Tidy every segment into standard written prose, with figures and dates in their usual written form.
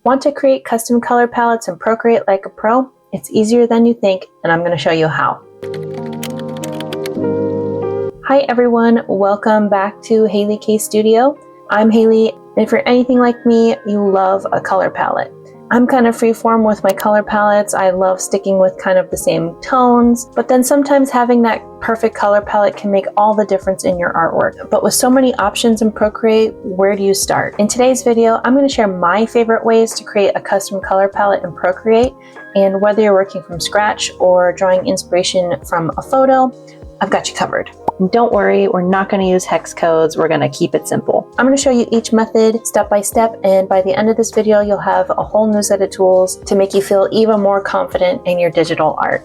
Want to create custom color palettes in Procreate like a pro? It's easier than you think, and I'm going to show you how. Hi everyone, welcome back to Haley K Studio. I'm Haley, and if you're anything like me, you love a color palette. I'm kind of freeform with my color palettes. I love sticking with kind of the same tones, but then sometimes having that perfect color palette can make all the difference in your artwork. But with so many options in Procreate, where do you start? In today's video, I'm going to share my favorite ways to create a custom color palette in Procreate, and whether you're working from scratch or drawing inspiration from a photo, I've got you covered. And don't worry, we're not going to use hex codes. We're going to keep it simple. I'm going to show you each method step by step, and by the end of this video, you'll have a whole new set of tools to make you feel even more confident in your digital art.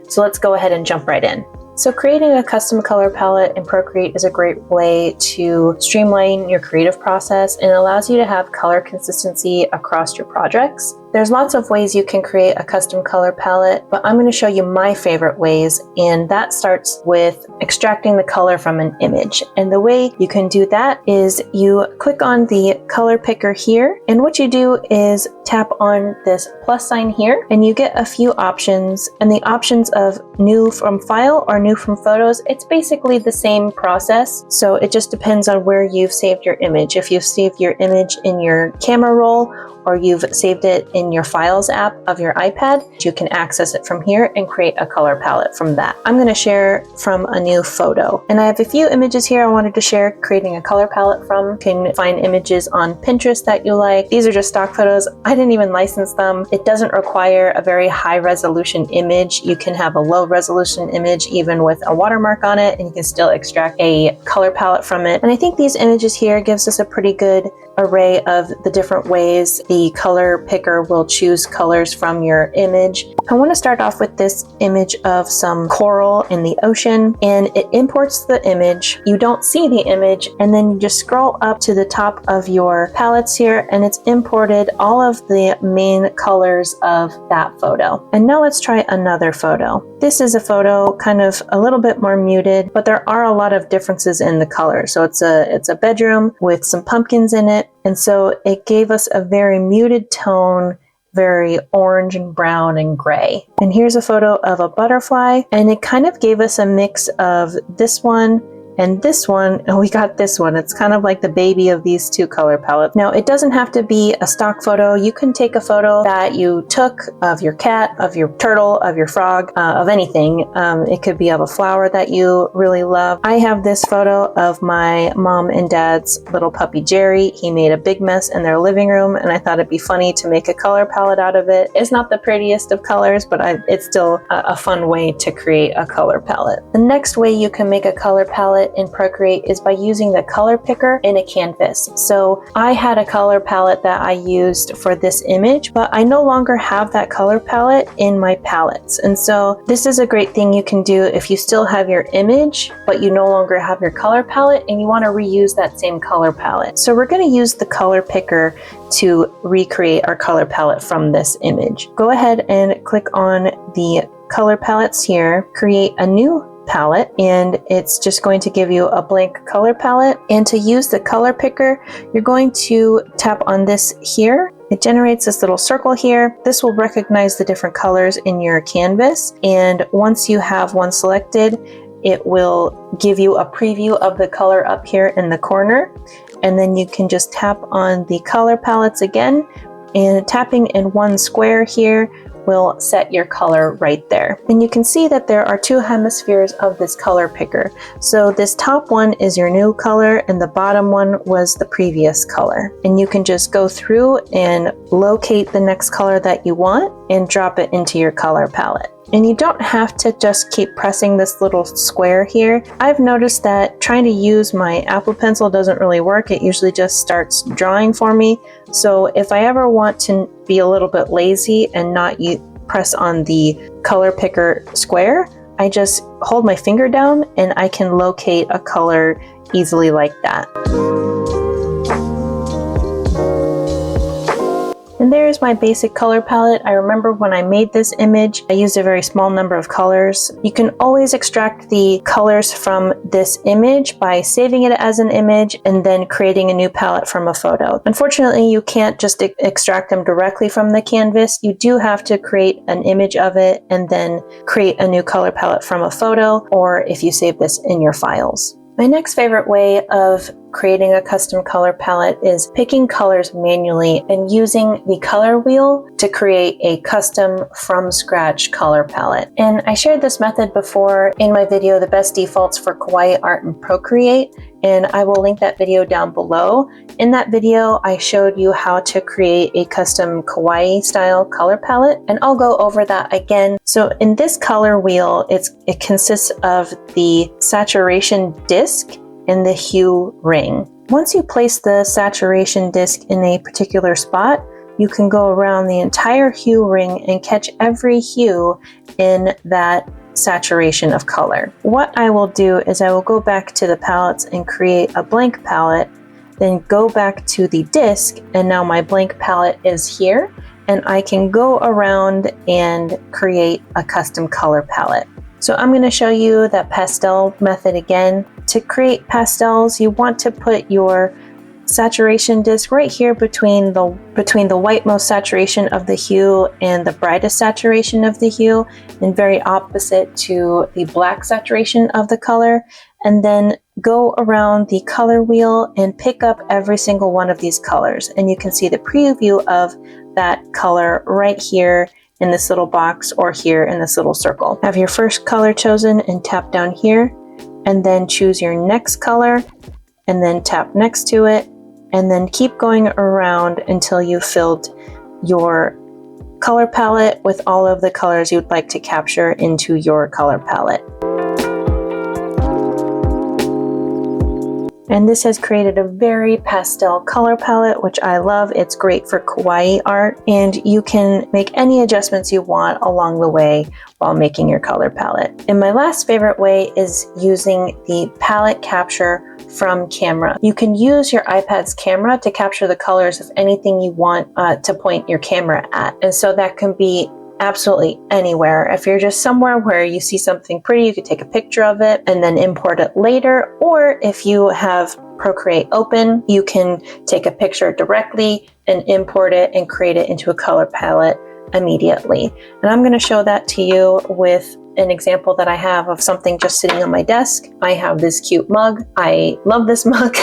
So let's go ahead and jump right in. So creating a custom color palette in Procreate is a great way to streamline your creative process, and it allows you to have color consistency across your projects. There's lots of ways you can create a custom color palette, but I'm going to show you my favorite ways, and that starts with extracting the color from an image. And the way you can do that is you click on the color picker here, and what you do is tap on this plus sign here, and you get a few options, and the options of new from file or new from photos, it's basically the same process, so it just depends on where you've saved your image. If you've saved your image in your camera roll, or you've saved it in your Files app of your iPad, you can access it from here and create a color palette from that. I'm going to share from a new photo, and I have a few images here I wanted to share creating a color palette from. You can find images on Pinterest that you like. These are just stock photos. I didn't even license them. It doesn't require a very high resolution image. You can have a low resolution image even with a watermark on it, and you can still extract a color palette from it. And I think these images here gives us a pretty good array of the different ways the color picker will choose colors from your image. I want to start off with this image of some coral in the ocean, and it imports the image. You don't see the image, and then you just scroll up to the top of your palettes here, and it's imported all of the main colors of that photo. And now let's try another photo. This is a photo kind of a little bit more muted, but there are a lot of differences in the color. So it's a bedroom with some pumpkins in it, and so it gave us a very muted tone, very orange and brown and gray. And here's a photo of a butterfly, and it kind of gave us a mix of this one and this one, and we got this one. It's kind of like the baby of these two color palettes. Now, it doesn't have to be a stock photo. You can take a photo that you took of your cat, of your turtle, of your frog, of anything. It could be of a flower that you really love. I have this photo of my mom and dad's little puppy Jerry. He made a big mess in their living room, and I thought it'd be funny to make a color palette out of it. It's not the prettiest of colors, but it's still a fun way to create a color palette. The next way you can make a color palette in Procreate is by using the color picker in a canvas. So I had a color palette that I used for this image, but I no longer have that color palette in my palettes. And so this is a great thing you can do if you still have your image, but you no longer have your color palette and you want to reuse that same color palette. So we're going to use the color picker to recreate our color palette from this image. Go ahead and click on the color palettes here, create a new palette, and it's just going to give you a blank color palette. And to use the color picker, you're going to tap on this here. It generates this little circle here. This will recognize the different colors in your canvas, and once you have one selected, it will give you a preview of the color up here in the corner, and then you can just tap on the color palettes again, and tapping in one square here will set your color right there. And you can see that there are two hemispheres of this color picker. So this top one is your new color, and the bottom one was the previous color. And you can just go through and locate the next color that you want and drop it into your color palette. And you don't have to just keep pressing this little square here. I've noticed that trying to use my Apple Pencil doesn't really work. It usually just starts drawing for me. So if I ever want to be a little bit lazy and not press on the color picker square, I just hold my finger down and I can locate a color easily like that. And there's my basic color palette. I remember when I made this image, I used a very small number of colors. You can always extract the colors from this image by saving it as an image and then creating a new palette from a photo. Unfortunately, you can't just extract them directly from the canvas. You do have to create an image of it and then create a new color palette from a photo, or if you save this in your files. My next favorite way of creating a custom color palette is picking colors manually and using the color wheel to create a custom from scratch color palette. And I shared this method before in my video, The Best Defaults for Kawaii Art in Procreate, and I will link that video down below. In that video, I showed you how to create a custom kawaii style color palette, and I'll go over that again. So in this color wheel, it consists of the saturation disc and the hue ring. Once you place the saturation disc in a particular spot, you can go around the entire hue ring and catch every hue in that saturation of color. What I will do is I will go back to the palettes and create a blank palette, then go back to the disc, and now my blank palette is here, and I can go around and create a custom color palette. So I'm going to show you that pastel method again. To create pastels, you want to put your saturation disc right here between the whitemost saturation of the hue and the brightest saturation of the hue, and very opposite to the black saturation of the color, and then go around the color wheel and pick up every single one of these colors. And you can see the preview of that color right here in this little box or here in this little circle. Have your first color chosen and tap down here, and then choose your next color and then tap next to it, and then keep going around until you've filled your color palette with all of the colors you'd like to capture into your color palette. And this has created a very pastel color palette, which I love. It's great for kawaii art, and you can make any adjustments you want along the way while making your color palette. And my last favorite way is using the palette capture from camera. You can use your iPad's camera to capture the colors of anything you want to point your camera at. And so that can be absolutely anywhere. If you're just somewhere where you see something pretty, you could take a picture of it and then import it later. Or if you have Procreate open, you can take a picture directly and import it and create it into a color palette immediately. And I'm going to show that to you with an example that I have of something just sitting on my desk. I have this cute mug. I love this mug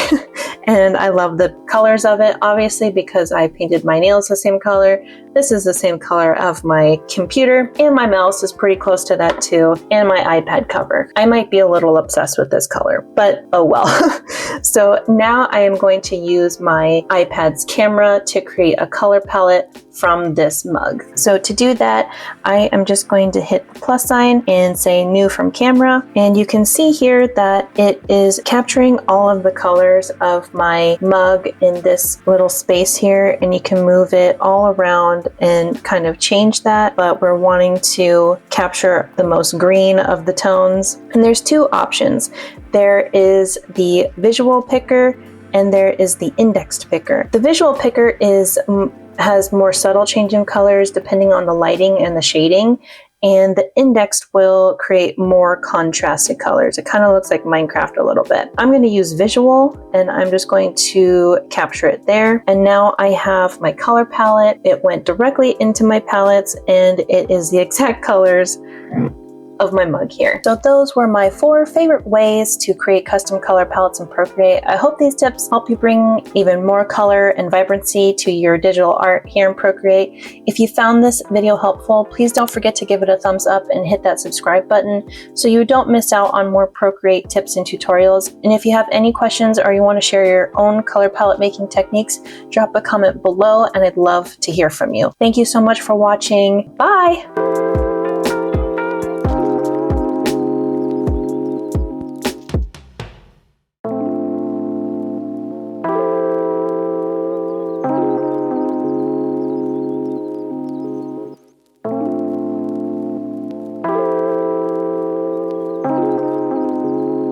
and I love the colors of it, obviously, because I painted my nails the same color. This is the same color of my computer, and my mouse is pretty close to that too, and my iPad cover. I might be a little obsessed with this color, but oh well. So now I am going to use my iPad's camera to create a color palette from this mug. So to do that, I am just going to hit the plus sign and say new from camera, and you can see here that it is capturing all of the colors of my mug in this little space here, and you can move it all around and kind of change that, but we're wanting to capture the most green of the tones. And there's two options. There is the visual picker and there is the indexed picker. The visual picker has more subtle change in colors depending on the lighting and the shading, and the indexed will create more contrasted colors. It kind of looks like Minecraft a little bit. I'm going to use visual, and I'm just going to capture it there. And now I have my color palette. It went directly into my palettes, and it is the exact colors of my mug here. So those were my 4 favorite ways to create custom color palettes in Procreate. I hope these tips help you bring even more color and vibrancy to your digital art here in Procreate. If you found this video helpful, please don't forget to give it a thumbs up and hit that subscribe button so you don't miss out on more Procreate tips and tutorials. And if you have any questions or you want to share your own color palette making techniques, drop a comment below and I'd love to hear from you. Thank you so much for watching. Bye!